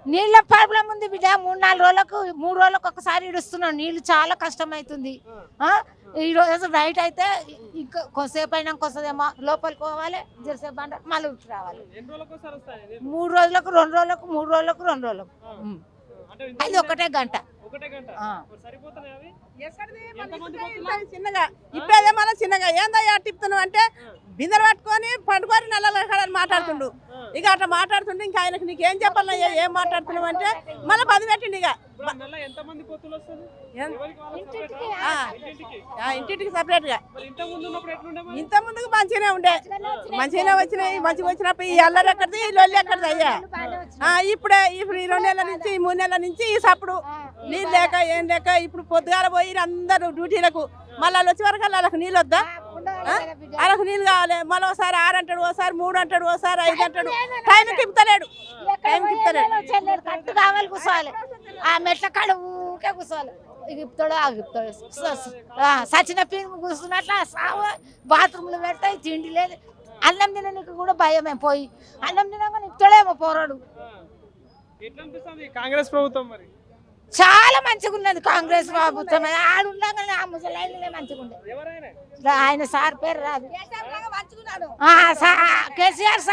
నీళ్ళ ప్రాబ్లం ఉంది బిడ్డ. 3 రోజులకు ఒకసారి ఇడుస్తున్నాం నీళ్ళు. చాలా కష్టం అవుతుంది. ఈ రోజు నైట్ అయితే ఇంకా కొంతసేపు అయినాక వస్తుందేమో. లోపలికి పోవాలి, జరసేపు అంటే మళ్ళీ ఉట్టి రావాలి. 3 రోజులకు 2 రోజులకు 3 రోజులకు 2 రోజులకు. అది ఒకటే గంట. చిన్నగా ఇప్పుడే మళ్ళీ చిన్నగా ఏందయ్యా టిప్తున్నావు అంటే బిందెలు పట్టుకొని పండుకొని నల్ల మాట్లాడుతుండు. ఇక అట్లా మాట్లాడుతుండే ఇంకా ఆయనకు నీకేం చెప్పాలయ్యా ఏం మాట్లాడుతున్నావు అంటే మళ్ళీ 10 పెట్టిండు. ఇక ఇంటింటికి సపరేట్ గా. ఇంత ముందుకు మంచిగానే ఉండే, మంచిగానే వచ్చినాయి. మంచిగా వచ్చినప్పుడు ఈ అల్లరి ఎక్కడిది ఈ లొల్లి ఎక్కడిది అయ్యా. ఇప్పుడు ఈ 2 నెలల నుంచి ఈ 3 నెలల నుంచి ఈ సప్పుడు నీళ్ళు లేక ఏం లేక ఇప్పుడు పొద్దుగాల పోయి అందరూ డ్యూటీలకు మళ్ళీ వచ్చే వరకు వాళ్ళకి నీళ్ళు వద్దా? వాళ్ళకి నీళ్ళు కావాలి. మళ్ళీ ఒకసారి 6 అంటాడు, ఒకసారి 3 అంటాడు, ఒకసారి 5 అంటాడు. టైంకి ఇప్పుతలేడు. కట్టు కావాలి కూర్చోవాలి. ఆ మెట్ల కాడ ఊకే కూర్చోవాలి. ఇగుపుతాడు ఆగిపుతాడు. సచిన పీను కూర్చున్నట్ల సావు. బాత్రూమ్లు పెడతాయి, తిండి లేదు. అన్నం తినడానికి కూడా భయమే. పోయి అన్నం తినగానే ఇప్పుతాడేమో పోరాడు. కాంగ్రెస్ ప్రభుత్వం మరి చాలా మంచిగా ఉన్నది కాంగ్రెస్ ప్రభుత్వం. ఆడుండగానే ఆ ముసలైనలే మంచిగా ఉండేది. ఆయన సార్ పేరు రాదు, కేసీఆర్